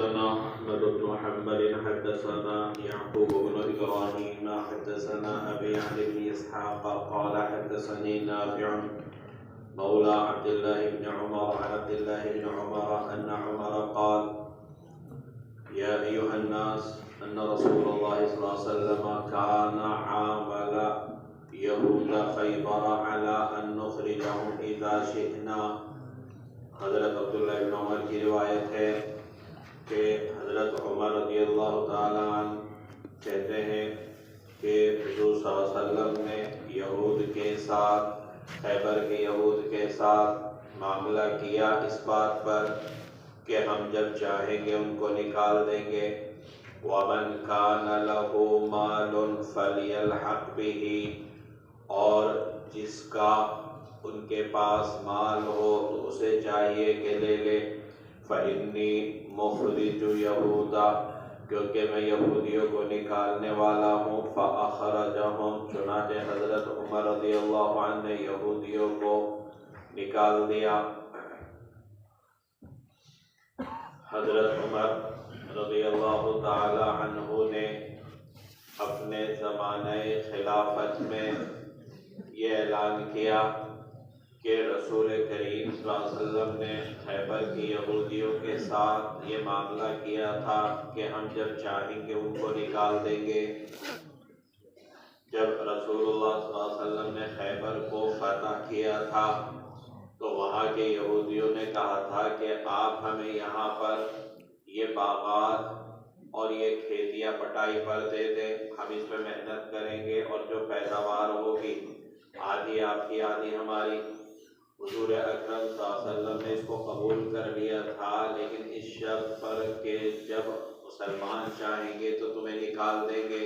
حدثنا أحمد بن حنبل حدثنا يعقوب بن إبراهيم حدثنا أبي عن ابن إسحاق قال حدثني نافع مولى عبد الله بن عمر عن عبد الله بن عمر أن عمر قال يا أيها الناس أن رسول الله صلى الله عليه وسلم كان عامل يهود خیبر على أن نخرجهم إذا شئنا۔ حضرت عبداللہ بن عمر کی روایت ہے کہ حضرت عمر رضی اللہ تعالیٰ عنہ کہتے ہیں کہ حضور صلی اللہ علیہ وسلم نے یہود کے ساتھ، خیبر کے یہود کے ساتھ معاملہ کیا اس بات پر کہ ہم جب چاہیں گے ان کو نکال دیں گے۔ وَمَنْ كَانَ لَهُ مَالٌ فَلْيَلْحَقْ بِهِ، اور جس کا ان کے پاس مال ہو تو اسے چاہیے کہ لے لے۔ فَإِنِّي مُخْرِجُ يَهُودَ، کیونکہ میں یہودیوں کو نکالنے والا ہوں۔ فَأَخْرَجَهُمْ، چنانچہ حضرت عمر رضی اللہ عنہ نے یہودیوں کو نکال دیا۔ حضرت عمر رضی اللہ تعالی عنہ نے اپنے زمانہ خلافت میں یہ اعلان کیا کہ رسول کریم صلی اللہ علیہ وسلم نے خیبر کی یہودیوں کے ساتھ یہ معاملہ کیا تھا کہ ہم جب چاہیں گے ان کو نکال دیں گے۔ جب رسول اللہ صلی اللہ علیہ وسلم نے خیبر کو فتح کیا تھا تو وہاں کے یہودیوں نے کہا تھا کہ آپ ہمیں یہاں پر یہ باغات اور یہ کھیتیاں پٹائی پر دے دیں، ہم اس میں محنت کریں گے اور جو پیداوار ہوگی آدھی آپ کی آدھی ہماری۔ حضور اکرم صلی اللہ علیہ وسلم نے اس کو قبول کر لیا تھا، لیکن اس شرط پر کہ جب مسلمان چاہیں گے تو تمہیں نکال دیں گے۔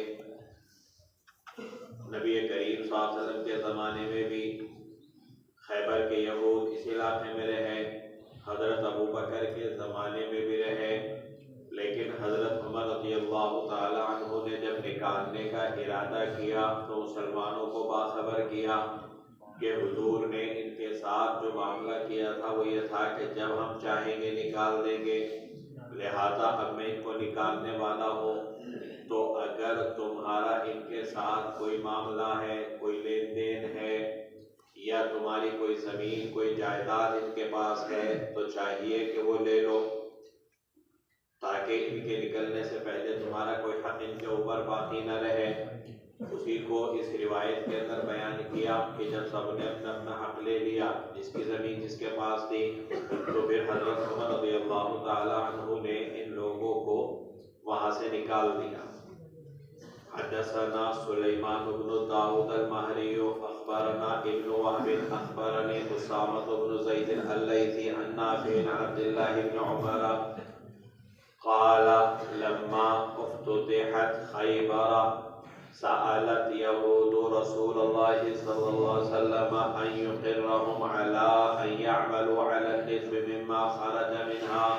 نبی کریم صلی اللہ علیہ وسلم کے زمانے میں بھی خیبر کے یہود اس علاقے میں رہے، حضرت ابو بکر کے زمانے میں بھی رہے، لیکن حضرت عمر رضی اللہ تعالی عنہ نے جب نکالنے کا ارادہ کیا تو مسلمانوں کو باخبر کیا کہ حضور نے ان کے ساتھ جو معاملہ کیا تھا وہ یہ تھا کہ جب ہم چاہیں گے نکال دیں گے، لہذا اب میں ان کو نکالنے والا ہوں، تو اگر تمہارا ان کے ساتھ کوئی معاملہ ہے، کوئی لین دین ہے یا تمہاری کوئی زمین کوئی جائیداد ان کے پاس ہے تو چاہیے کہ وہ لے لو، تاکہ ان کے نکلنے سے پہلے تمہارا کوئی حق ان کے اوپر باقی نہ رہے۔ اسی کو اس روایت کے اندر بیان کیا کہ جب سب نے اپنا اپنا حق لے لیا، جس کی زمین جس کے پاس تھی، تو پھر حضرت عمر رضی اللہ تعالی عنہ نے ان لوگوں کو وہاں سے نکال دیا۔ حدثنا سلیمان بن داؤد المہری اخبرنا ابن وهب اخبرني اسامة بن زید اللیثی عن نافع عن عبد الله بن عمر قال لما افتتحت خیبر سألت يهود رسول الله صلى الله عليه وسلم أن يقرهم على أن يعملوا على النصف مما خرج منها۔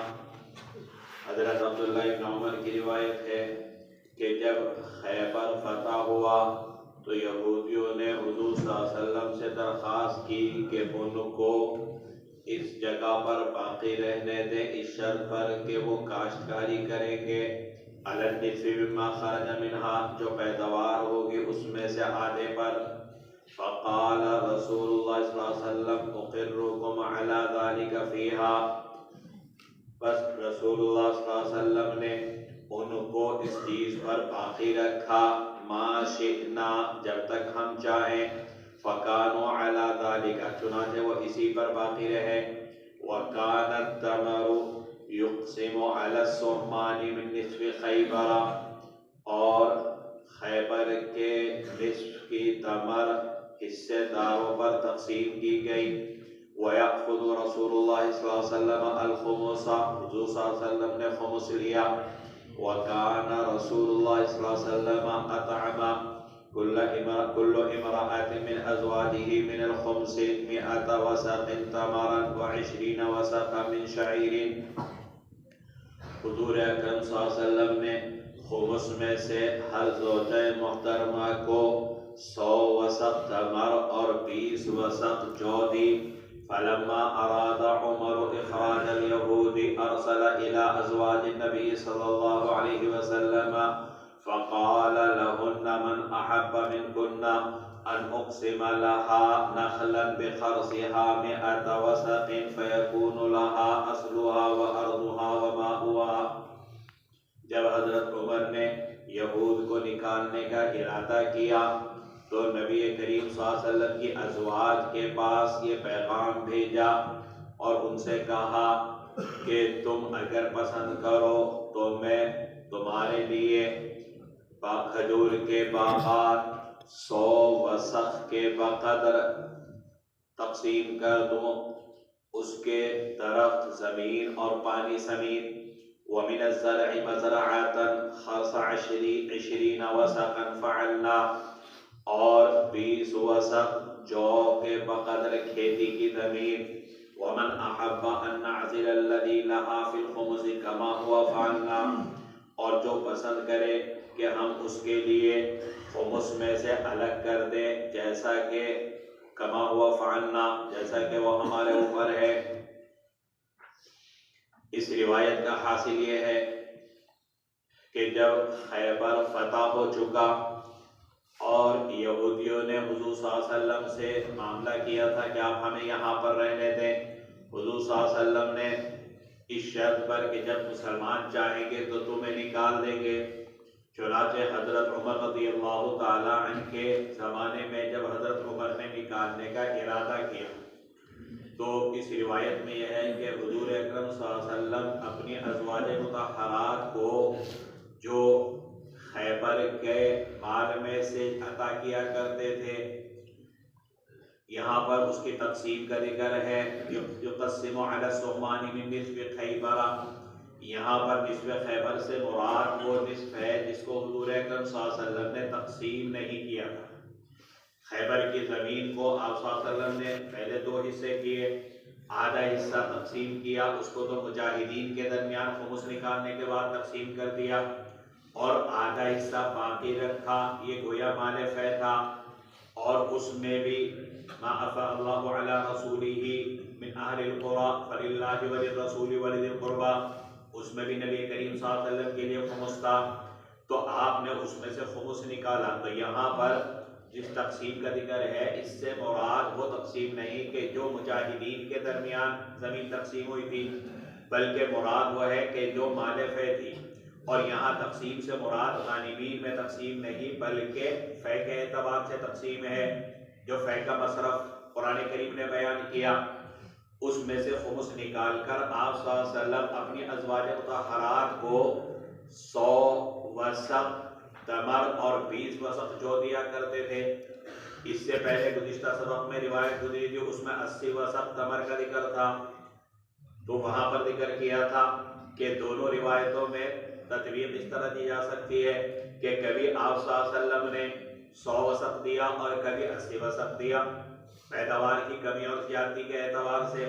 حضرت عبداللہ بن عمر کی روایت ہے کہ جب خیبر فتح ہوا تو یہودیوں نے حضور صلی اللہ علیہ وسلم سے درخواست کی کہ ان کو اس جگہ پر باقی رہنے دیں اس شرط پر کہ وہ کاشتکاری کریں گے، علی النصف مما خرج منها، جو پیداوار ہوگی اس میں سے آدھے پر۔ فقال رسول اللہ صلی اللہ علیہ وسلم اقرکم علی ذلک فیہا، بس رسول اللہ صلی اللہ علیہ وسلم نے ان کو اس چیز پر باقی رکھا، ما شئنا، جب تک ہم چاہیں، فکانوا علی ذلک، چنانچہ وہ اسی پر باقی رہے۔ وکان التمر یقسم علی السہمان من نصف خیبر، اور خیبر کے نصف کی تمر حصے داروں پر تقسیم کی گئی۔ وَيَأْخُذُ رَسُولُ اللَّهِ صلی اللہ علیہ وسلم الخمس، حضور صلی اللہ علیہ وسلم نے خمس لیا۔ وَكَانَ رَسُولُ اللَّهِ صلی اللہ علیہ وسلم أَطْعَمَ كل امرأة من أزواجه من الخمس 100 وسق تمرا و20 وسقا من شعير۔ حضور اکرم صلی اللہ علیہ وسلم نے خمس میں سے ہر زوجہ محترمہ کو 100 وسق تمر اور 20 وسق جو دی۔ فلما أراد عمر إخراج اليهود أرسل إلى أزواج النبي صلى الله عليه وسلم فقال لهن من أحب منكن أن أقسم لها نخلا بخرصها 100 وسق فيكون لها أصلها وأرضها وماؤها. جب حضرت عمر نے یہود کو نکالنے کا ارادہ کیا تو نبی کریم صلی اللہ علیہ وسلم کی ازواج کے پاس یہ پیغام بھیجا اور ان سے کہا کہ تم اگر پسند کرو تو میں تمہارے لیے کھجور کے باغات 100 وسق کے بقدر تقسیم کر دوں، اس کے درخت زمین اور پانی سمیت، وَمِنَ الزَّرْعِ مَزْرَعَةً خَرْصَ 20 وسقا فعلنا، اور 20 وسق جو کے بقدر کھیتی کی زمین، وَمَنْ أَحَبَّ أَنْ نَعْزِلَ الَّذِي لَهَا فِي الْخُمُسِ كَمَا هُوَ فَعَلْنَا، اور جو پسند کرے کہ ہم اس کے لیے خمس میں سے الگ کر دیں جیسا کہ کما ہوا فعلنا، جیسا کہ وہ ہمارے اوپر ہے۔ اس روایت کا حاصل یہ ہے کہ جب خیبر فتح ہو چکا اور یہودیوں نے حضور صلی اللہ علیہ وسلم سے معاملہ کیا تھا کہ آپ ہمیں یہاں پر رہنے دیں، حضور صلی اللہ علیہ وسلم نے اس شرط پر کہ جب مسلمان چاہیں گے تو تمہیں نکال دیں گے۔ چنانچہ حضرت عمر رضی اللہ تعالیٰ عنہ کے زمانے میں جب حضرت عمر نے نکالنے کا ارادہ کیا تو اس روایت میں یہ ہے کہ حضور اکرم صلی اللہ علیہ وسلم اپنی ازواج مطہرات کو جو خیبر کے مال میں سے عطا کیا کرتے تھے، یہاں پر اس کی تقسیم کا ذکر ہے، یقسم علی السہمان من نصف خیبر، یہاں پر نصف خیبر سے مراد وہ نصف ہے جس کو حضور اکرم صلی اللہ علیہ وسلم نے تقسیم نہیں کیا تھا۔ خیبر کی زمین کو آپ صلی اللہ علیہ وسلم نے پہلے 2 حصے کیے، آدھا حصہ تقسیم کیا، اس کو تو مجاہدین کے درمیان خمس نکالنے کے بعد تقسیم کر دیا، اور آدھا حصہ باقی رکھا، یہ گویا مال فے تھا، اور اس میں بھی ما افاء اللہ علی رسولہ من اہل القرى فللہ وللرسول ولذی القربى، اس میں بھی نبی کریم صلی اللہ علیہ وسلم کے لیے خمس تھا، تو آپ نے اس میں سے خمس نکالا۔ تو یہاں پر جس تقسیم کا ذکر ہے اس سے مراد وہ تقسیم نہیں کہ جو مجاہدین کے درمیان زمین تقسیم ہوئی تھی، بلکہ مراد وہ ہے کہ جو مال فے تھی، اور یہاں تقسیم سے مراد غانمین میں تقسیم نہیں بلکہ فے کے اعتبار سے تقسیم ہے۔ جو فے کا مصرف قرآن کریم نے بیان کیا اس میں سے خمس نکال کر آپ صلی اللہ علیہ وسلم اپنی ازواج مطہرات کو 100 وسق تمر اور 20 وسق جو دیا کرتے تھے۔ اس سے پہلے گزشتہ سبق میں روایت گزری تھی، اس میں 80 وسق تمر کا ذکر تھا، تو وہاں پر ذکر کیا تھا کہ دونوں روایتوں میں تطبیق اس طرح دی جا سکتی ہے کہ کبھی آپ صلی اللہ علیہ وسلم نے 100 وسق دیا اور کبھی 80 وسق دیا، پیداوار کی کمی اور زیادتی کے اعتبار سے،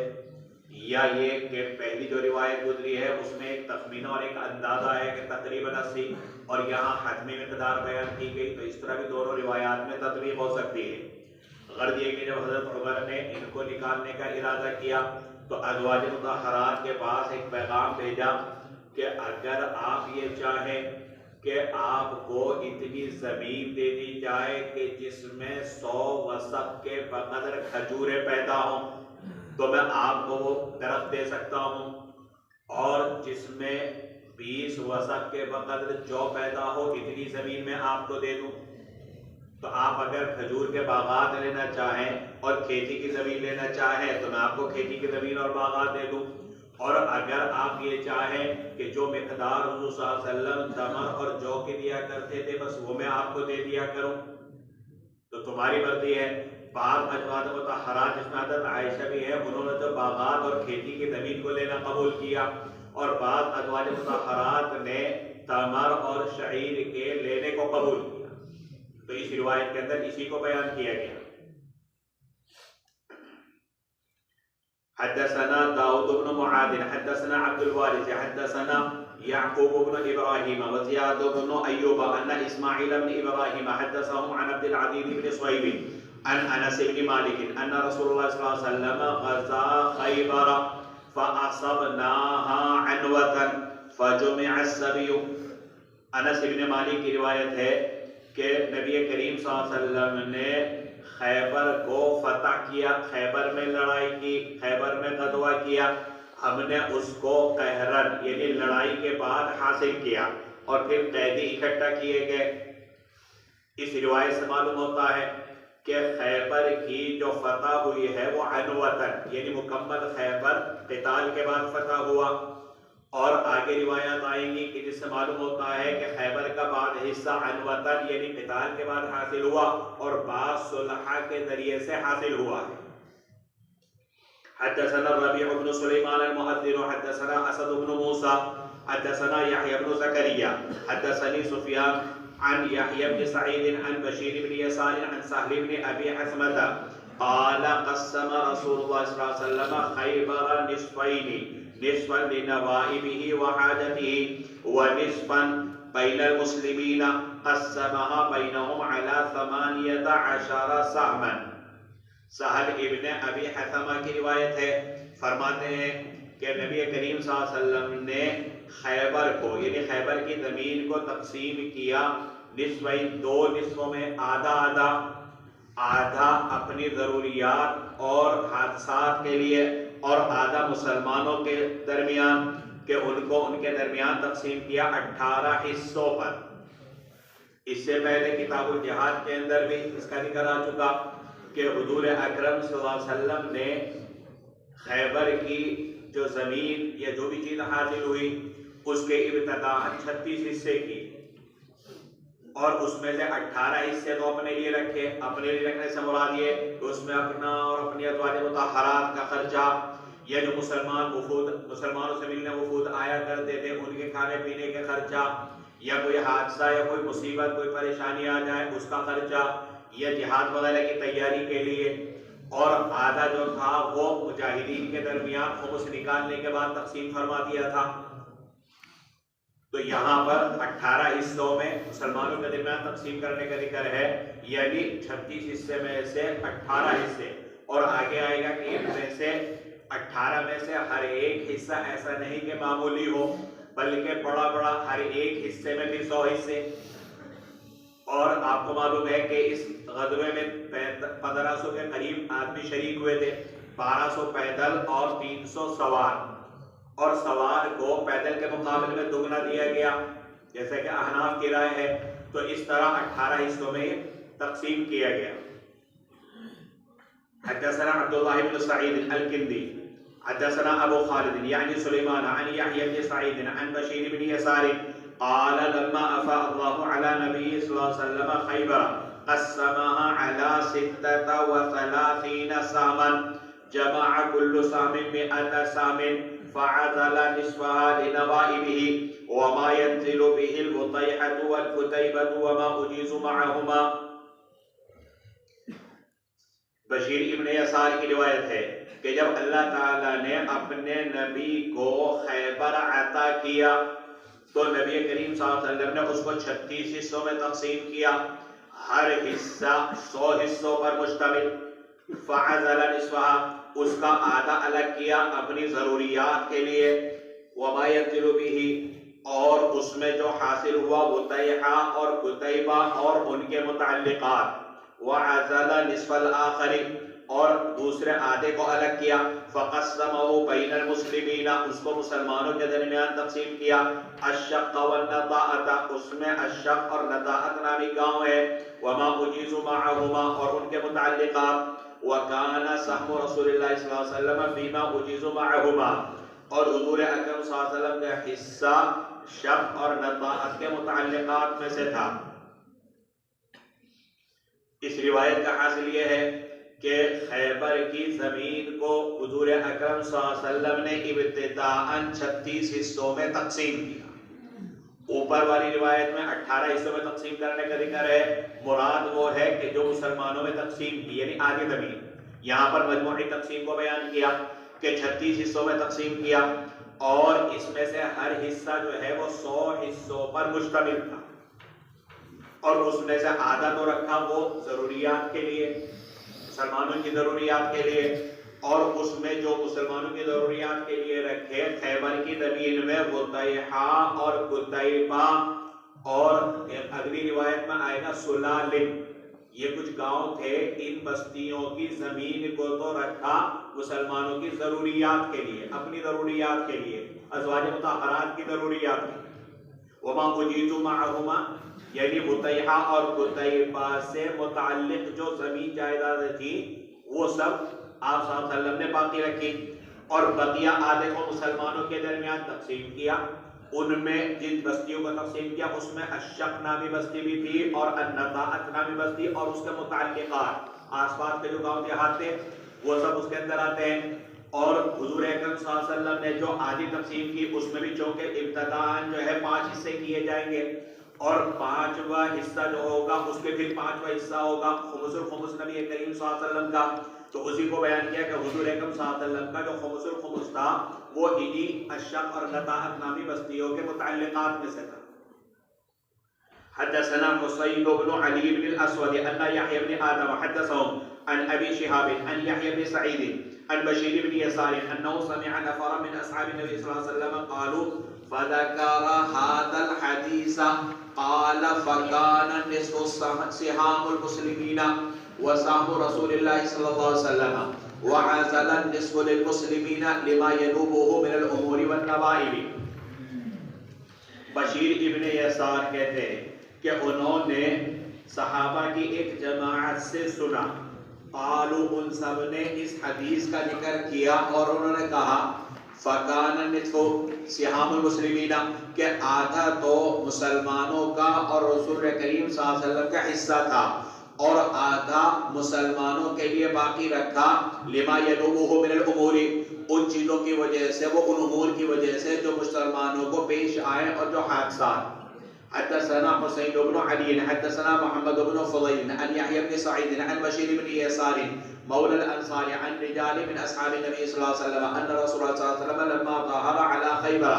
یا یہ کہ پہلی جو روایت گزری ہے اس میں ایک تخمینہ اور ایک اندازہ ہے کہ تقریباً 80، اور یہاں حتمی مقدار بیان کی گئی، تو اس طرح بھی دونوں روایات میں تطبیق ہو سکتی ہے۔ غرض یہ کہ جب حضرت عمر نے ان کو نکالنے کا ارادہ کیا تو ازواج مطہرات کے پاس ایک پیغام بھیجا کہ اگر آپ یہ چاہیں کہ آپ کو اتنی زمین دے دی جائے کہ جس میں 100 وسق کے بقدر کھجوریں پیدا ہوں تو میں آپ کو وہ درخت دے سکتا ہوں، اور جس میں 20 وسق کے بقدر جو پیدا ہو اتنی زمین میں آپ کو دے دوں۔ تو آپ اگر کھجور کے باغات لینا چاہیں اور کھیتی کی زمین لینا چاہیں تو میں آپ کو کھیتی کی زمین اور باغات دے دوں، اور اگر آپ یہ چاہیں کہ جو مقدار حضور صلی اللہ علیہ وسلم تمر اور جو کے دیا کرتے تھے بس وہ میں آپ کو دے دیا کروں، تو تمہاری مرضی ہے۔ بعض ازواج مطہرات جس میں حضرت عائشہ بھی ہے انہوں نے تو باغات اور کھیتی کی زمین کو لینا قبول کیا، اور بعض ازواج مطہرات نے تمر اور شعیر کے لینے کو قبول کیا، تو اس روایت کے اندر اسی کو بیان کیا گیا۔ حدثنا داؤد بن معاذ حدثنا عبد الوارث حدثنا يعقوب بن ابراهيم وزياد بن ايوب ان اسماعيل بن ابراهيم حدثهم عن عبد العزيز بن صهيب عن انس بن مالك ان رسول الله صلى الله عليه وسلم غزا خيبر فاصبناها عنوة فجمع السبي. انس بن مالک کی روایت ہے کہ نبی کریم صلی اللہ علیہ وسلم نے خیبر کو فتح کیا، خیبر میں لڑائی کی، خیبر میں غزوہ کیا، ہم نے اس کو قہرن یعنی لڑائی کے بعد حاصل کیا اور پھر قیدی اکٹھا کیے گئے۔ اس روایت سے معلوم ہوتا ہے کہ خیبر کی جو فتح ہوئی ہے وہ عنوتن یعنی مکمل خیبر قتال کے بعد فتح ہوا، اور آگے روایات آئیں گی کہ جس سے معلوم ہوتا ہے کہ خیبر کا بعد حصہ عنوتن یعنی قتال کے بعد حاصل ہوا اور بعض صلح کے ذریعے سے حاصل ہوا ہے۔ حدثنا الربيع بن سليمان المؤذن حدثنا اسد بن موسى حدثنا يحيى بن زكريا حدثني سفيان عن يحيى بن سعيد عن بشير بن يسار عن سهل بن ابي حثمة قال قسم رسول الله صلى الله عليه وسلم خيبر نصفين نصفا لنوائبه وحاجته ونصفا بين المسلمين قسمها بينهم على 18 سهما۔ سہل ابن ابی حثمہ کی روایت ہے، فرماتے ہیں کہ نبی کریم صلی اللہ علیہ وسلم نے خیبر کو یعنی خیبر کی زمین کو تقسیم کیا نصفین، دو نصفوں میں، آدھا آدھا، آدھا اپنی ضروریات اور حادثات کے لیے اور آدھا مسلمانوں کے درمیان، کہ ان کو ان کے درمیان تقسیم کیا 18 حصوں پر۔ اس سے پہلے کتاب الجہاد کے اندر بھی اس کا ذکر آ چکا کہ حضور اکرم صلی اللہ علیہ وسلم نے خیبر کی جو زمین یا جو بھی چیز حاصل ہوئی اس کے ابتداء 36 حصے کی، اور اس میں سے 18 حصے تو اپنے لیے رکھے۔ اپنے لیے رکھنے سے مراد یہ کہ اس میں اپنا اور اپنی ازواج مطہرات کا خرچہ، یا جو مسلمانوں سے ملنے وفود آیا کرتے تھے ان کے کھانے پینے کے خرچہ، یا کوئی حادثہ یا کوئی مصیبت کوئی پریشانی آ جائے اس کا خرچہ، یا جہاد وغیرہ کی تیاری کے لیے، اور آدھا جو تھا وہ مجاہدین کے درمیان خمس نکالنے کے بعد تقسیم فرما دیا تھا۔ تو یہاں پر 18 حصوں میں مسلمانوں کے درمیان تقسیم کرنے کا ذکر ہے، یعنی 36 حصے میں سے 18 حصے، اور آگے آئے گا کہ ان میں سے 18 میں سے ہر ایک حصہ ایسا نہیں کہ معمولی ہو، بلکہ بڑا بڑا ہر ایک حصے میں بھی 100 حصے۔ اور آپ کو معلوم ہے کہ اس غزوے میں 1500 کے قریب آدمی شریک ہوئے تھے، 1200 پیدل اور 300 سوار، اور سوار کو پیدل کے مقابلے میں دگنا دیا گیا جیسے کہ احناف کی رائے ہے۔ تو اس طرح 18 حصوں میں تقسیم کیا گیا۔ حدثنا عبد الله بن سعيد الكندي حدثنا ابو خالد يعني سليمان عن يحيى بن سعيد عن بشير بن يسار قال لما افاء الله على نبي صلى الله عليه وسلم خيبر قسمها على 36 سهما جمع كل سهم 100 سهم فعزل نصفها لنوائبه وما ينزل به البطيحة والكتيبة وما أجيز معهما۔ بشیر ابن یسار کی روایت ہے کہ جب اللہ تعالیٰ نے اپنے نبی کو خیبر عطا کیا تو نبی کریم صلی اللہ علیہ وسلم نے اس کو 36 حصوں میں تقسیم کیا، ہر حصہ 100 حصوں پر مشتمل۔ فعزل نصفها، اس کا آدھا الگ کیا اپنی ضروریات کے لیے، وما ينزل به، اور اس میں جو حاصل ہوا بطیحہ اور کتیبہ اور ان کے متعلقات، وعزل نصف الآخر، اور دوسرے آدھے کو الگ کیا، فقسمه بین المسلمین، اس کو مسلمانوں کے درمیان تقسیم کیا، الشق والنطاعت، اس میں الشق اور نطاعت نامی گاؤں ہے، وما اجیز معهما، اور ان کے متعلقات، وکان سہم رسول اللہ صلی اللہ علیہ وسلم فیما اجیز معهما، اور حضور اکرم صلی اللہ علیہ وسلم کا حصہ شق اور نطاعت کے متعلقات میں سے تھا۔ اس روایت کا حاصل یہ ہے کہ خیبر کی زمین کو حضور اکرم صلی اللہ علیہ وسلم نے ابتداءً 36 حصوں میں تقسیم کیا۔ اوپر والی روایت میں 18 حصوں میں تقسیم کرنے کا ذکر ہے، مراد وہ ہے کہ جو مسلمانوں میں تقسیم کی یعنی آدھی زمین۔ یہاں پر مجموعی تقسیم کو بیان کیا کہ 36 حصوں میں تقسیم کیا، اور اس میں سے ہر حصہ جو ہے وہ 100 حصوں پر مشتمل تھا، اور اس میں سے آدھا تو رکھا وہ ضروریات کے لیے، مسلمانوں کی ضروریات کے لیے، اور اس میں جو مسلمانوں کی ضروریات کے لیے رکھے خیبر کی زمین میں بطیحہ اور قطیبہ اور اگلی روایت میں آئے گا سلالم، یہ کچھ گاؤں تھے، ان بستیوں کی زمین کو تو رکھا مسلمانوں کی ضروریات کے لیے، اپنی ضروریات کے لیے، ازواج مطہرات کی ضروریات کے لیے۔ وما اجیت معہما، یعنی بطیحہ اور قطیبہ سے متعلق جو زمین جائیداد تھی وہ سب آپ صلی اللہ علیہ وسلم نے باقی رکھی، اور بقیہ آدھے کو مسلمانوں کے درمیان تقسیم کیا۔ ان میں جن بستیوں کو تقسیم کیا اس میں الشق نامی بستی بھی تھی اور النطاعت نامی بستی اور اس کے متعلقات، آس پاس کے جو گاؤں دیہات تھے وہ سب اس کے اندر آتے ہیں۔ اور حضور اکرم صلی اللہ علیہ وسلم نے جو آدھی تقسیم کی اس میں بھی چونکہ ابتداءً جو ہے 5 حصے کیے جائیں گے، اور 5واں حصہ جو ہوگا اس کے پھر 5واں حصہ ہوگا خمس الخمس نبی کریم صلی اللہ علیہ وسلم کا، تو اسی کو بیان کیا کہ حضور اکرم صلی اللہ علیہ وسلم کا جو خمس الخمس تھا وہ انہی الشق اور نطاعت نامی بستیوں کے متعلقات میں سے تھا۔ حدثنا حسین بن علی بن الاسود ان یحیی بن آدم حدثهم عن ابی شہاب عن یحیی بن سعید عن بشیر بن یسار انه سمع نفرا من اصحاب النبي صلی اللہ علیہ وسلم قالوا فذكر هذا الحديث قال فكان نصف سهام المسلمين وسهم رسول الله صلی اللہ علیہ وسلم وعزل النصف للمسلمین لما ينوبه من الامور والنوائب۔ بشیر ابن یسار کہتے ہیں کہ انہوں نے صحابہ کی ایک جماعت سے سنا، قالوا ان سب نے اس حدیث کا ذکر کیا اور انہوں نے کہا فَكَانَ النِّصْفُ سِهَامُ الْمُسْلِمِينَ کہ آدھا تو مسلمانوں کا اور رسول کریم صلی اللہ علیہ وسلم کا حصہ تھا، اور آدھا مسلمانوں کے لیے باقی رکھا لما ينوبه من الامور، ان چیزوں کی وجہ سے، وہ ان امور کی وجہ سے جو مسلمانوں کو پیش آئے اور جو حادثات۔ حدثنا حسین بن علی حدثنا محمد بن فضیل عن یحیی بن سعید عن بشیر بن یسار مولى الانصار عن رجال من اصحاب النبي صلی اللہ علیہ وسلم ان رسول اللہ صلی اللہ علیہ وسلم لما ظهر على خیبر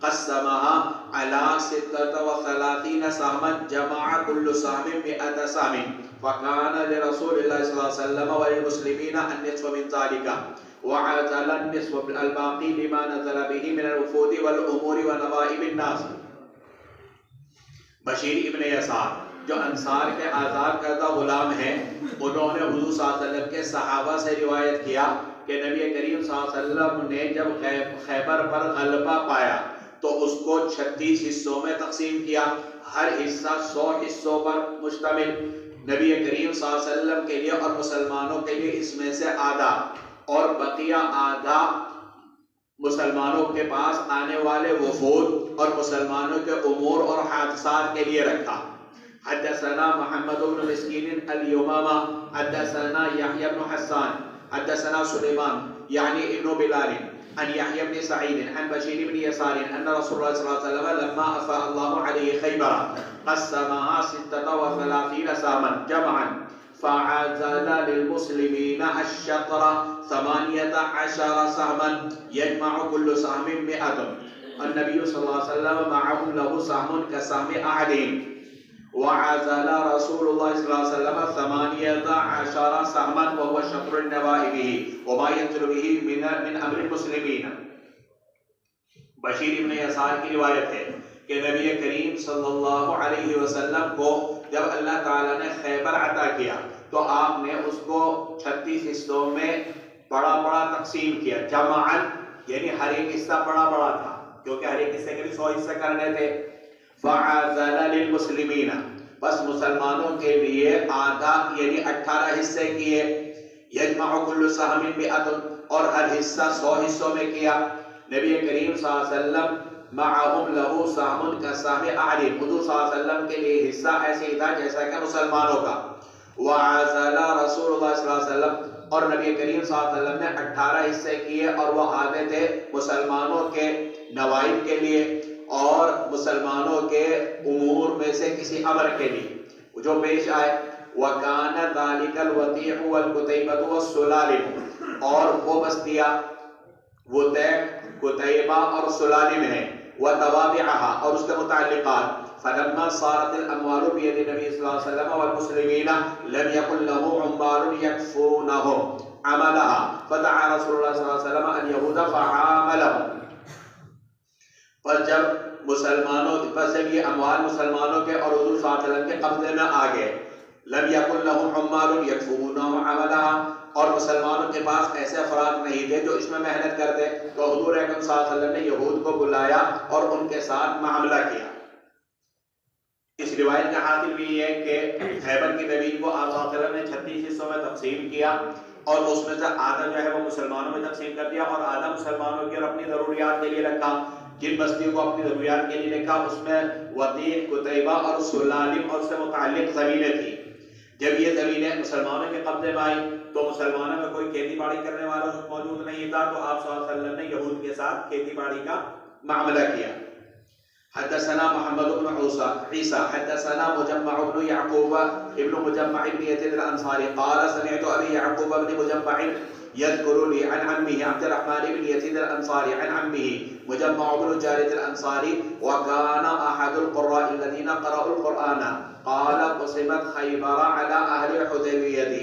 قسمها على 36 سهما جمع كل سهم 100 سهم فكان لرسول الله صلى الله عليه وسلم وللمسلمين النصف من ذلك وعزل النصف الباقي لما نزل به من الوفود والامور ونوائب الناس۔ بشیر ابن یسار جو انصار کے آزاد کردہ غلام ہیں، انہوں نے حضور صلی اللہ علیہ وسلم کے صحابہ سے روایت کیا کہ نبی کریم صلی اللہ علیہ وسلم نے جب خیبر پر غلبہ پایا تو اس کو 36 حصوں میں تقسیم کیا، ہر حصہ 100 حصوں پر مشتمل، نبی کریم صلی اللہ علیہ وسلم کے لیے اور مسلمانوں کے لیے اس میں سے آدھا، اور بقیہ آدھا مسلمانوں کے پاس آنے والے وفود اور مسلمانوں کے امور اور حادثات کے لیے رکھا۔ حدثنا محمد بن مسکین الیمامہ حدثنا یحیی بن حسان حدثنا سلیمان یعنی ابن بلال عن یحیی بن سعید عن بشیر بن یسار ان رسول اللہ صلی اللہ علیہ وسلم لما افاء اللہ علیہ خیبر قسمها 36 سهما جمعا فعزل للمسلمين الشطر 18 سهما يجمع كل سهم 100 النبي صلى الله عليه وسلم معهم له سهم كسهم أحدهم وعزل رسول الله صلى الله عليه وسلم 18 سهما وهو شطر النوائبه وما ينزل به من أمر المسلمين۔ بشیر ابن یسار کی روایت ہے کہ نبی کریم صلی اللہ علیہ وسلم کو جب اللہ تعالیٰ نے خیبر عطا کیا تو آپ نے اس کو 36 حصوں میں بڑا بڑا تقسیم کیا، جمعاً یعنی ہر ایک حصہ بڑا بڑا تھا کیونکہ ہر ایک حصے کے بھی 100 حصے کرنے تھے۔ فَعَزَلَ لِلْمُسْلِمِينَ بس مسلمانوں کے لیے آدھا یعنی 18 حصے کیے، یجمع کل سہم 100 اور ہر حصہ 100 حصوں میں کیا۔ نبی کریم صلی اللہ علیہ وسلم معہم لہو سہم کسہم احدہم حضور صلی اللہ علیہ وسلم کے لیے حصہ ایسے ہی تھا جیسا کہ مسلمانوں کا۔ وعزل رسول اللہ صلی اللہ علیہ وسلم اور نبی کریم صلی اللہ علیہ وسلم نے 18 حصے کیے اور وہ آدھے تھے مسلمانوں کے نوائب کے لیے اور مسلمانوں کے امور میں سے کسی امر کے لیے جو پیش آئے۔ وَكَانَ ذَلِكَ الْوَطِيعُ وَالْقُتَيْبَةُ وَالسُّلَالِمُ اور وہ بستیاں وطیع قتیبہ اور سلالم ہیں، وتوابعها اور اس کے متعلقات. فلما صارت الاموال بيد النبي صلى الله عليه وسلم والمسلمين لم يكن له عمال يكفونهم عملها فدعا رسول الله صلى الله عليه وسلم اليهود فعاملهم. پر جب یہ اموال مسلمانوں کے اور حضور صلی اللہ علیہ وسلم کے قبضے میں آ گئے، لم يكن لهم عمال يكفونهم عملها، اور مسلمانوں کے پاس ایسے افراد نہیں تھے جو اس میں محنت کرتے، تو حضور اکرم صلی اللہ علیہ وسلم نے یہود کو بلایا اور ان کے ساتھ معاملہ کیا. اس روایت کا حاصل بھی یہ ہے کہ خیبر کی زمین کو آپ صلی اللہ علیہ وسلم نے 36 حصوں میں تقسیم کیا، اور اس میں سے آدھا جو ہے وہ مسلمانوں میں تقسیم کر دیا اور آدھا مسلمانوں کی اور اپنی ضروریات کے لیے رکھا. جن بستیوں کو اپنی ضروریات کے لیے رکھا اس میں وطیع، قتیبہ اور سلالم اور اس سے متعلق زمینیں تھیں. جب یہ زمینیں مسلمانوں کے قبضے میں آئی تو مسلمانوں میں کوئی کھیتی باڑی کرنے والا موجود نہیں تھا، تو آپ صلی اللہ علیہ وسلم نے یہود کے ساتھ کھیتی باڑی کا معاملہ کیا. حدثنا محمد بن عيسى حدثنا مجمع بن يعقوب ابن مجمع بن يزيد الأنصاري قال سمعت أبي يعقوب بن مجمع يذكر لي عن عمه عبد الرحمن بن يزيد الأنصاري عن عمه مجمع بن جارد الأنصاري وكان أحد القراء الذين قرأوا القرآن قال قسمت خيبر على أهل الحديبية.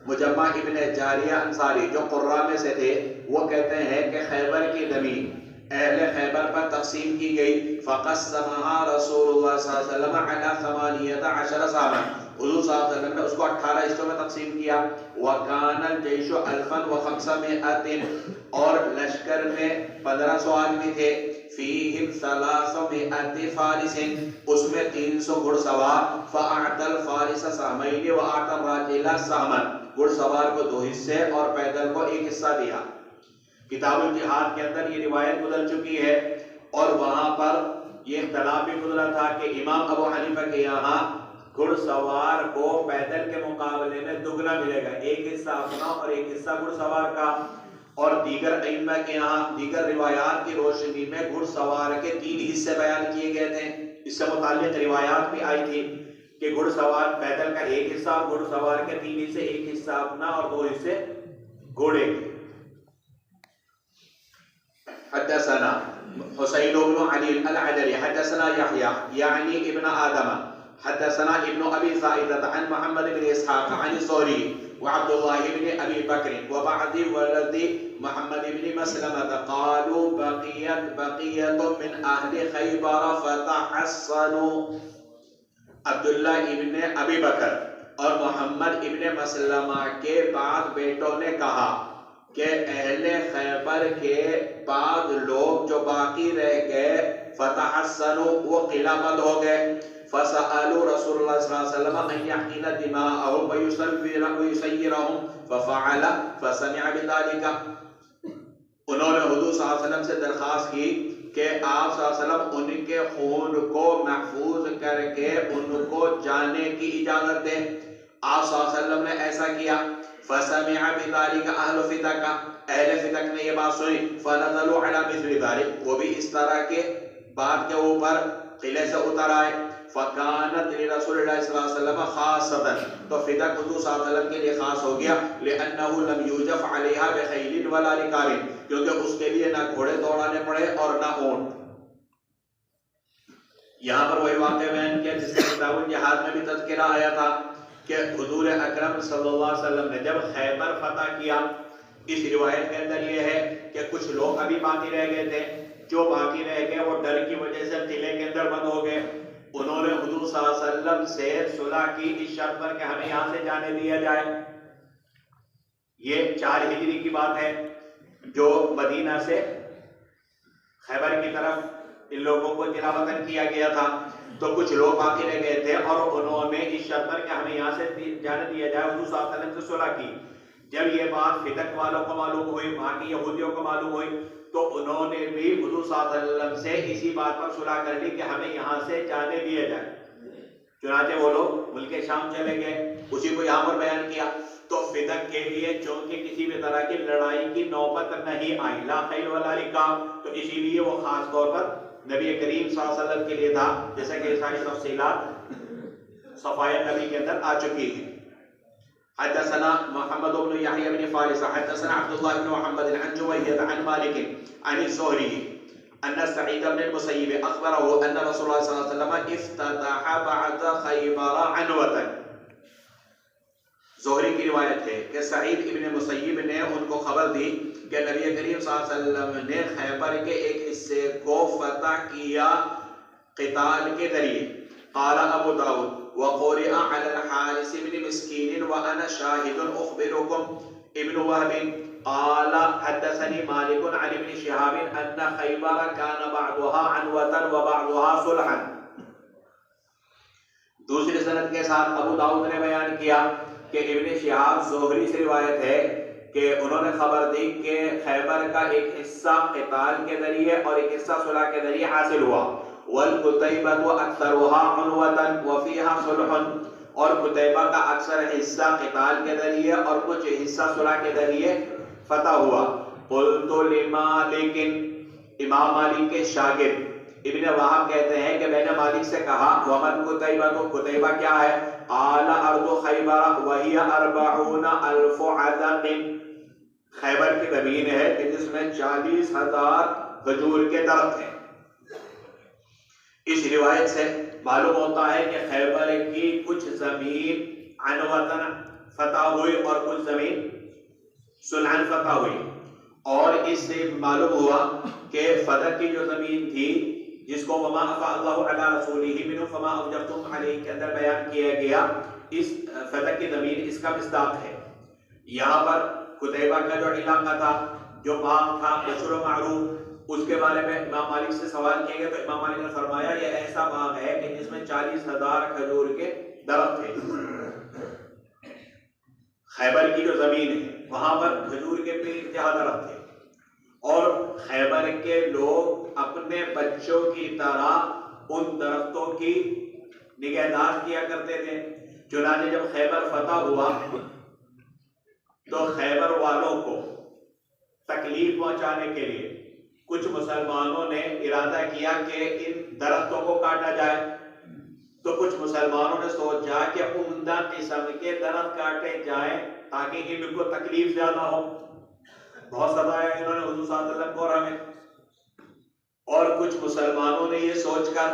مجمع ابن جاریہ انصاری جو قراء میں سے تھے وہ کہتے ہیں کہ خیبر کی زمین اہل خیبر پر تقسیم کی گئی. فقسمها رسول اللہ صلی اللہ علیہ وسلم على 18 ساما، حضور صلی اللہ علیہ وسلم نے اس کو 18 حصوں میں تقسیم کیا. وکان الجیش 1500 اور لشکر میں 1500 آدمی تھے. فیہم 300 فارس، اس میں 300 گھڑ سوار. فاعطى الفارس سہمین واعطى الراجل سہما، گھڑ سوار کو 2 حصے اور پیدل کو 1 حصہ دیا. کتاب الجہاد کے اندر یہ روایت گزر چکی ہے، اور وہاں پر یہ اختلاف بھی گزرا تھا کہ امام ابو حنیفہ کے یہاں گھڑ سوار کو پیدل کے مقابلے میں دگنا ملے گا، 1 حصہ اپنا اور 1 حصہ گھڑ سوار کا. اور دیگر ائمہ کے یہاں دیگر روایات کی روشنی میں گھڑ سوار کے 3 حصے بیان کیے گئے تھے. اس سے متعلق روایات بھی آئی تھی کہ گھڑ سوار پیدل کا 1 حصہ اور گھڑ سوار کے 3 حصے، 1 حصہ اپنا اور 2 حصے گھوڑے کے. حدثنا حسين بن علي العدلي حدثنا يحيى يعني ابن آدم حدثنا ابن أبي زائدة عن محمد بن إسحاق عن الزهري وعبد الله بن أبي بكر وبعض ولد محمد بن مسلمة قالوا بقيت بقية من أهل خيبر فتحصنوا. عبداللہ ابن ابی بکر اور محمد ابن مسلمہ کے بعد بیٹوں نے کہا کہ اہل خیبر کے بعد لوگ جو باقی رہ گئے فتحسنوا، وہ قلعہ بند ہو گئے. فسألوا رسول اللہ صلی اللہ علیہ وسلم ان يحقن دماءهم ويسيرهم ففعل فسمع بذلك. انہوں نے حضور صلی اللہ علیہ وسلم سے درخواست کی کہ آپ صلی اللہ علیہ وسلم ان کے خون کو محفوظ کر کے ان کو جانے کی اجازت دیں. آپ صلی اللہ علیہ وسلم نے ایسا کیا. فسمع بذلك اهل فتك، اہل فتک نے یہ بات سنی. فنزلوا على مثل ذلك، وہ بھی اس طرح کے بات کے اوپر قلعے سے اتر آئے. فکانت لرسول اللہ صلی اللہ علیہ وسلم خاصتا، تو فتک حضور صلی اللہ علیہ وسلم کے لیے خاص ہو گیا. لأنه لم يوجف عليها بخيل ولا ركاب، کیونکہ اس کے لیے نہ گھوڑے دوڑانے پڑے اور نہ اونٹ. یہاں پر وہی واقعہ بیان کیا جس سے کتاب الجہاد میں بھی تذکرہ آیا تھا کہ حضور اکرم صلی اللہ علیہ وسلم نے جب خیبر فتح کیا، اس روایت کے اندر یہ ہے کہ کچھ لوگ ابھی باقی رہ گئے تھے، جو باقی رہ گئے وہ ڈر کی وجہ سے قلعے کے اندر بند ہو گئے. انہوں نے حضور صلی اللہ علیہ وسلم سے صلح کی اس شرط پر کہ ہمیں یہاں سے جانے دیا جائے. یہ 4 ہجری کی بات ہے، جو مدینہ سے خیبر کی طرف ان لوگوں کو جلا وطن کیا گیا تھا. تو کچھ لوگ باقی رہ گئے تھے اور انہوں نے اس شرط پر کہ ہمیں یہاں سے جانے دیا جائے حضور صلی اللہ علیہ وسلم سے صلح کی. جب یہ بات فتک والوں کو معلوم ہوئی، باقی یہودیوں کو معلوم ہوئی، تو انہوں نے بھی حضور صلی اللہ علیہ وسلم سے اسی بات پر صلح کر لی کہ ہمیں یہاں سے جانے دیا جائے. چنانچہ وہ لوگ ملک شام چلے گئے، اسی کو یہاں پر بیان کیا. تو فتک کے لیے چونکہ کسی بھی طرح کی لڑائی کی نوبت نہیں آئی، لا خیل ولا رکاب، تو اسی لیے وہ خاص طور پر نبی کریم صلی اللہ علیہ وسلم کے لیے تھا، جیسا کہ ساری تفصیلات صفائے نبی کے اندر آ چکی ہیں. حدثنا محمد بن يحيى بن فارس حدثنا عبد الله بن محمد عن جويرية عن مالك عن الزهري أن سعيد بن المسيب أخبره أن رسول الله صلى الله عليه وسلم افتتح بعد خیبر عنوة. زہری کی روایت ہے کہ سعید ابن مسیب نے ان کو خبر دی کہ نبی کریم صلی اللہ علیہ وسلم نے خیبر کے ایک حصے کو فتح کیا قتال کے ذریعے. قال ابو داود وقرئ على الحارث بن مسكين وانا شاهد اخبركم. ابن وهب قال حدثني مالك عن ابن شهاب ان خيبر كان بعضها عنوة وبعضها صلحا. دوسری سند کے ساتھ ابو داؤد نے بیان کیا کہ ابن شہاب زہری سے روایت ہے کہ انہوں نے خبر دی کہ خیبر کا ایک حصہ قتال کے ذریعے اور ایک حصہ صلح کے ذریعے حاصل ہوا. والقتيبة أكثرها عنوة وفيها صلح. اور قتیبہ کا اکثر حصہ قتال کے ذریعے اور کچھ حصہ صلح کے ذریعے فتح ہوا. قلت لمالک، امام مالک کے شاگرد ابن وہب کہتے ہیں کہ میں نے مالک سے کہا ومن قتیبہ، تو قتیبہ کیا ہے؟ قال ارض خیبر وہی 40,000 عذق. خیبر کی زمین ہے کہ جس میں 40,000 کھجور کے درخت ہیں. اس روایت سے معلوم ہوتا ہے کہ خیبر کی کچھ زمین عنوتن فتح ہوئی اور کچھ زمین صلحن فتح ہوئی. اور اس سے معلوم ہوا کہ فتح کی جو زمین تھی جس کو وما افاء اللہ علی رسولہ منہ فما اوجفتم علیہ کے اندر بیان کیا گیا، اس فتح کی زمین اس کا مصداق ہے. یہاں پر قتیبہ کا جو علاقہ تھا، جو باغ تھا مشہور و معروف، اس کے بارے میں امام مالک سے سوال کیا گیا تو امام مالک نے فرمایا یہ ایسا باغ ہے کہ جس میں 40,000 کھجور کے درخت تھے. خیبر کی جو زمین ہے وہاں پر کھجور کے بے انتہا درخت تھے اور خیبر کے لوگ اپنے بچوں کی طرح ان درختوں کی نگہداشت کیا کرتے تھے. چنانچہ جب خیبر فتح ہوا تو خیبر والوں کو تکلیف پہنچانے کے لیے کچھ مسلمانوں نے ارادہ کیا کہ ان درختوں کو کاٹا جائے. تو کچھ مسلمانوں نے سوچا کہ عمدہ قسم کے درخت کاٹے جائیں تاکہ ان کو تکلیف زیادہ ہو. بہت ستایا انہوں نے حضور صلی اللہ علیہ وسلم کو اور ہمیں. اور کچھ مسلمانوں نے یہ سوچ کر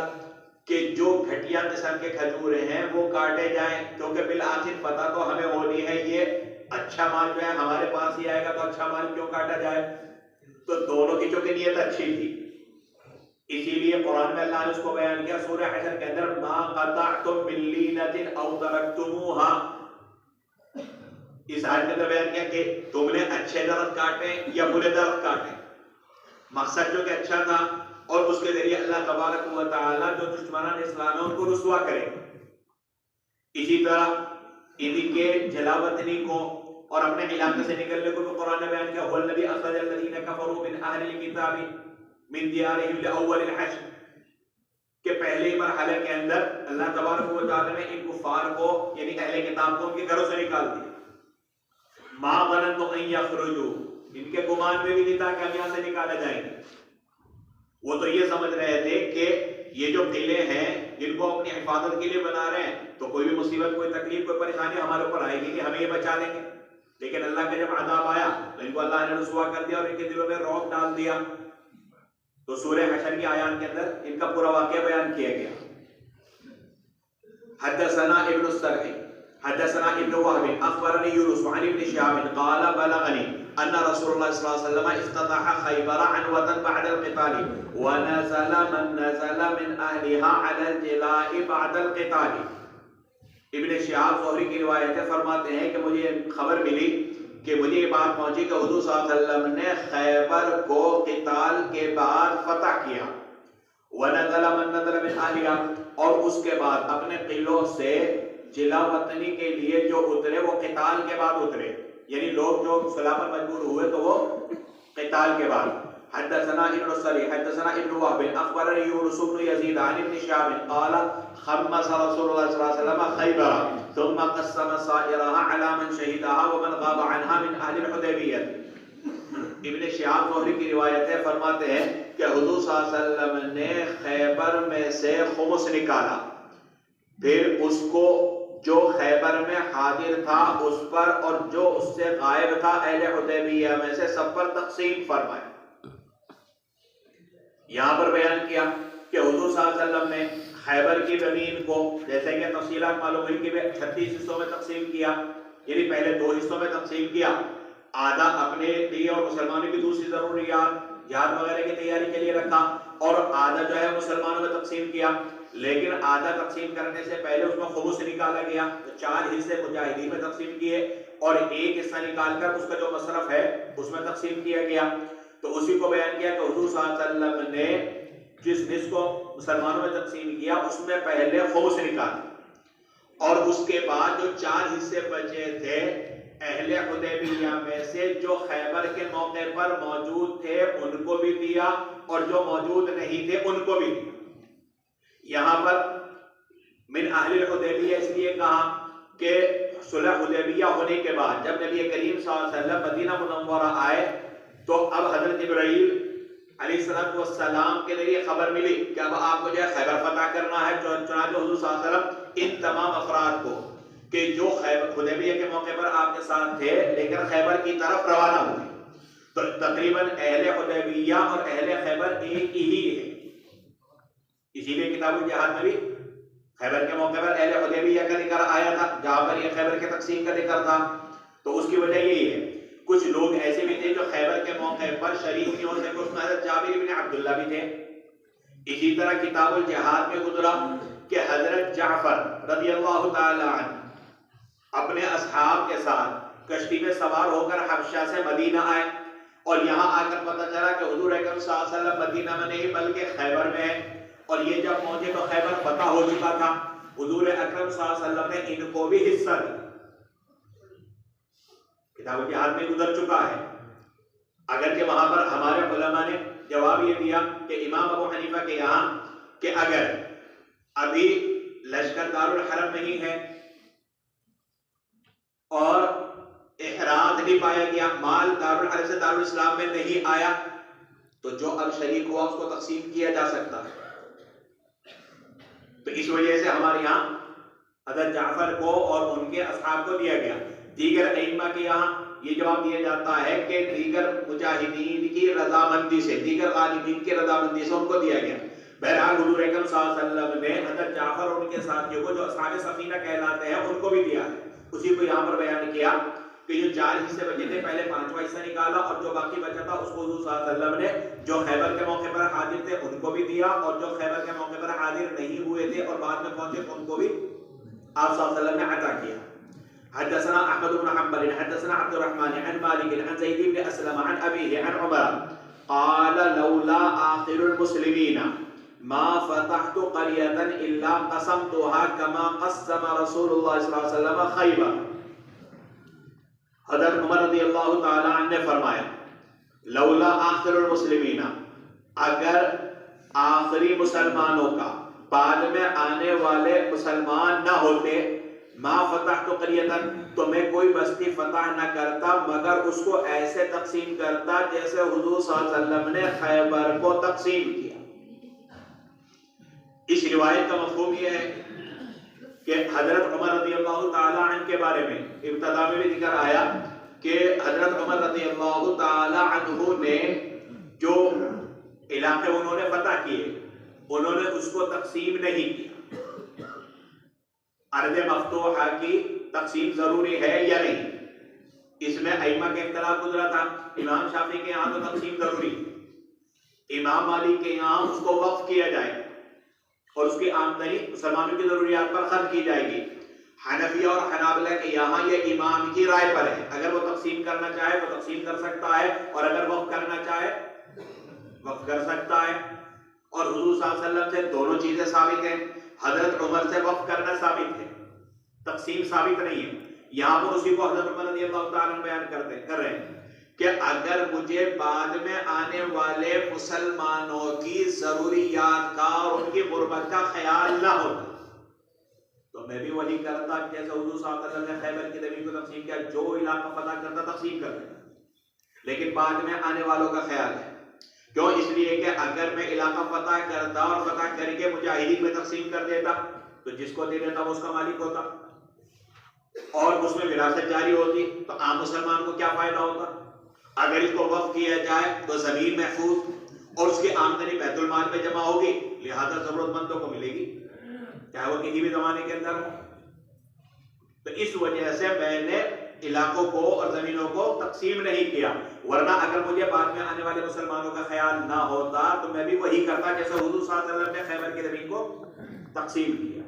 کہ جو گھٹیا قسم کے کھجور ہیں وہ کاٹے جائیں کیونکہ بالآخر پتہ تو ہمیں ہونی ہے یہ اچھا مال جو ہے ہمارے پاس ہی آئے گا، تو اچھا مال کیوں کاٹا جائے. تو دونوں کی چونکہ نیت اچھی تھی، اسی لیے قرآن میں اللہ نے اس کو بیان کیا سورہ حشر کے اندر ما قطعتم من لینۃ او ترکتموها. اس آیت کے اندر بیان کیا کہ تم نے اچھے درخت کاٹے یا برے درخت کاٹے. مقصد جو کہ اچھا تھا اور اس کے ذریعے اللہ تبارک و تعالی جو دشمنان اسلام ہیں ان کو رسوا کرے. اسی طرح ان کے جلاوطنی کو اور اپنے علاقے سے نکلنے کو قرآن نے بیان کیا هو الذی اخرج الذین کفروا من اہل الکتاب من دیارہم لاول الحشر، کہ پہلے مرحلے کے اندر اللہ تبارک و تعالی نے ان کفار کو یعنی اہل کتاب کو ان کے گھروں سے نکال دیا. ما ظننتم ان یخرجوا، ان کے گمان میں بھی نہیں تھا کہ ہم یہاں سے نکالے جائیں گے. وہ تو یہ سمجھ رہے تھے کہ یہ جو قلعے ہیں جن کو اپنی حفاظت کے لیے بنا رہے ہیں تو کوئی بھی مصیبت، کوئی تکلیف، کوئی پریشانی ہمارے اوپر آئے گی کہ ہمیں یہ بچا لیں گے. لیکن اللہ کا جب عذاب آیا تو ان کو اللہ نے رسوا کر دیا اور ان کے دلوں میں رعب ڈال دیا. تو سورہ حشر کی آیات کے اندر ان کا پورا واقعہ بیان کیا گیا. حدثنا ابن السرح حدثنا ابن وهب اخبرني يونس عن ابن شهاب قال بلغني ان رسول الله صلى الله عليه وسلم افتتح خيبر عنوة بعد القتال ونزل من نزل من اهلها على الجلاء بعد القتال. ابن شہاب زہری کی روایت فرماتے ہیں کہ مجھے خبر ملی کہ مجھے یہ بات پہنچی کہ حضور صلی اللہ علیہ وسلم نے خیبر کو قتال کے بعد فتح کیا. وَنَزَلَ مَن نَزَلَ مِنْ أَهْلِهَا، اور اس کے بعد اپنے قلعوں سے جلا وطنی کے لیے جو اترے وہ قتال کے بعد اترے، یعنی لوگ جو صلح پر مجبور ہوئے تو وہ قتال کے بعد. حدثنا ابن الصريح حدثنا ابن وهب اخبرني يونس بن يزيد عن ابن شهاب قال خمس رسول الله صلى الله عليه وسلم خيبر ثم قسم سائرها على من شهدها ومن غاب عنها من اهل الحديبيه. ابن شہاب زہری کی روایت ہے، فرماتے ہیں کہ حضور صلی اللہ علیہ وسلم نے خیبر میں سے خمس نکالا، پھر اس کو جو خیبر میں حاضر تھا اس پر اور جو اس سے غائب تھا اہل حدیبیہ میں سے سب پر تقسیم فرمایا. یہاں پر بیان کیا کہ حضور صلی اللہ علیہ وسلم نے خیبر کی زمین کو جیسے کہ تفصیلات معلوم ہوئی کہ 36 حصوں میں تقسیم کیا، یعنی پہلے 2 حصوں میں تقسیم کیا، آدھا اپنے لیے اور مسلمانوں کی دوسری ضروریات جہاد وغیرہ کی تیاری کے لیے رکھا، اور آدھا جو ہے مسلمانوں میں تقسیم کیا، لیکن آدھا تقسیم کرنے سے پہلے اس میں خمس نکالا گیا، تو 4 حصے مجاہدین میں تقسیم کیے اور 1 حصہ نکال کر اس کا جو مصرف ہے اس میں تقسیم کیا گیا۔ تو اسی کو بیان کیا کہ حضور صلی اللہ علیہ وسلم نے جس نصف کو مسلمانوں میں تقسیم کیا اس میں پہلے خمس نکالا، اور اس کے بعد جو 4 حصے بچے تھے اہل حدیبیہ میں سے جو خیبر کے موقع پر موجود تھے ان کو بھی دیا، اور جو موجود نہیں تھے ان کو بھی دیا۔ یہاں پر من اہل الحدیبیہ اس لیے کہا کہ صلح حدیبیہ ہونے کے بعد جب نبی کریم صلی اللہ علیہ وسلم مدینہ منورہ آئے تو اب حضرت جبرائیل علیہ السلام کے ذریعے خبر ملی کہ اب آپ کو جو ہے خیبر فتح کرنا ہے، چنانچہ حضور صلی اللہ علیہ وسلم ان تمام افراد کو کہ جو خیبر حدیبیہ کے موقع پر آپ کے ساتھ تھے لیکن خیبر کی طرف روانہ ہوئے، تو تقریباً اہل حدیبیہ اور اہل خیبر ایک ہی ہے، اسی لیے کتاب الجہاد میں بھی خیبر کے موقع پر اہل حدیبیہ کا ذکر آیا تھا جہاں پر یہ خیبر کے تقسیم کا ذکر تھا۔ تو اس کی وجہ یہی ہے کچھ لوگ ایسے بھی تھے جو خیبر کے موقع پر شریک نہیں ہو سکے، اس میں حضرت جابر بن عبداللہ بھی تھے۔ اسی طرح کتاب الجہاد میں گزرا کہ حضرت جعفر رضی اللہ تعالی عنہ اپنے اصحاب کے ساتھ کشتی میں سوار ہو کر حبشہ سے مدینہ آئے، اور یہاں آ کر پتہ چلا کہ حضور اکرم صلی اللہ علیہ وسلم مدینہ میں نہیں بلکہ خیبر میں ہے، اور یہ جب پہنچے تو خیبر فتح ہو چکا تھا۔ حضور اکرم صلی اللہ علیہ وسلم نے ان کو بھی حصہ دیا، کتاب الجہاد میں گزر چکا ہے، اگرچہ وہاں پر ہمارے علماء نے جواب یہ دیا کہ امام ابو حنیفہ کے یہاں کہ اگر ابھی لشکر دار الحرم نہیں ہے اور احراز نہیں پایا گیا، مال دار الحرم سے دار الاسلام میں نہیں آیا، تو جو اب شریک ہوا اس کو تقسیم کیا جا سکتا ہے۔ تو اس وجہ سے ہمارے یہاں حضرت جعفر کو اور ان کے اصحاب کو دیا گیا۔ دیگر ائمہ کے یہاں یہ جواب دیا جاتا ہے کہ دیگر مجاہدین کی رضامندی سے، دیگر غالبین کی رضامندی سے ان کو دیا گیا۔ بہرحال حضور اکرم صلی اللہ علیہ وسلم نے حضرت جعفر اور ان کے ساتھیوں کو جو اصحاب سفینہ کہلاتے ہیں ان کو بھی دیا ہے۔ اسی کو یہاں پر بیان کیا کہ جو 4 حصے بچے تھے پہلے 5واں حصہ نکالا، اور جو باقی بچا تھا اس کو حضور صلی اللہ علیہ وسلم نے جو خیبر کے موقع پر حاضر تھے ان کو بھی دیا، اور جو خیبر کے موقع پر حاضر نہیں ہوئے تھے اور بعد میں پہنچے ان کو بھی آپ صلی اللہ علیہ وسلم نے عطا کیا۔ حدثنا احمد بن حنبل حدثنا عبد الرحمن عن مالك عن زيد بن اسلم عن ابيه عن عمر قال لولا آخر المسلمين ما فتحت قرية الا قسمتها كما قسم رسول الله صلی اللہ علیہ وسلم خیبر۔ حضرت عمر رضی اللہ تعالی عنہ نے فرمایا لولا آخر المسلمین، اگر آخری مسلمانوں کا بعد میں آنے والے مسلمان نہ ہوتے، ما فتحت قریۃ، تو میں کوئی بستی فتح نہ کرتا مگر اس کو ایسے تقسیم کرتا جیسے حضور صلی اللہ علیہ وسلم نے خیبر کو تقسیم کیا۔ اس روایت کا مفہوم یہ ہے کہ حضرت عمر رضی اللہ تعالی عنہ کے بارے میں ابتدا میں بھی ذکر آیا کہ حضرت عمر رضی اللہ تعالی عنہ نے جو علاقے انہوں نے فتح کیے انہوں نے اس کو تقسیم نہیں کیا۔ ارض مفتوحہ کی تقسیم ضروری ہے یا نہیں، اس میں ائمہ کے اختلاف گزرا تھا۔ امام شافعی کے یہاں تو تقسیم ضروری، امام مالک کے یہاں اس کو وقف کیا جائے اور اس کی آمدنی مسلمانوں کی ضروریات پر خرچ کی جائے گی۔ حنفیہ اور حنابلہ کے یہاں یہ امام کی رائے پر ہے، اگر وہ تقسیم کرنا چاہے تو تقسیم کر سکتا ہے، اور اگر وقف کرنا چاہے وقف کر سکتا ہے۔ اور حضور صلی اللہ علیہ وسلم سے دونوں چیزیں ثابت ہیں، حضرت عمر سے وقف کرنا ثابت ہے، تقسیم ثابت نہیں ہے۔ یہاں پر اسی کو حضرت عمر رضی اللہ تعالیٰ عنہ بیان کر رہے ہیں کہ اگر مجھے بعد میں آنے والے مسلمانوں کی ضروریات کا اور ان کی غربت کا خیال نہ ہوتا تو میں بھی وہی کرتا جیسے حضور صلی اللہ علیہ وسلم نے خیبر کی زمین کو تقسیم کیا، جو علاقہ فتح کرتا تقسیم کر دیتا، لیکن بعد میں آنے والوں کا خیال ہے۔ کیوں؟ اس لیے کہ اگر میں علاقہ فتح کرتا اور فتح کر کے مجاہدین میں تقسیم کر دیتا تو جس کو دے دیتا وہ اس کا مالک ہوتا، اور اس میں وراثت جاری ہوتی تو عام مسلمان کو کیا فائدہ ہوتا۔ اگر اس کو وقف کیا جائے تو زمین محفوظ، اور اس کی آمدنی بیت المال میں جمع ہوگی، لہذا ضرورت مندوں کو ملے گی، چاہے وہ کسی بھی زمانے کے اندر ہو۔ تو اس وجہ سے میں نے علاقوں کو اور زمینوں کو تقسیم نہیں کیا، ورنہ اگر مجھے بعد میں آنے والے مسلمانوں کا خیال نہ ہوتا تو میں بھی وہی کرتا جیسے حضور صلی اللہ علیہ وسلم نے خیبر کی زمین کو تقسیم کیا۔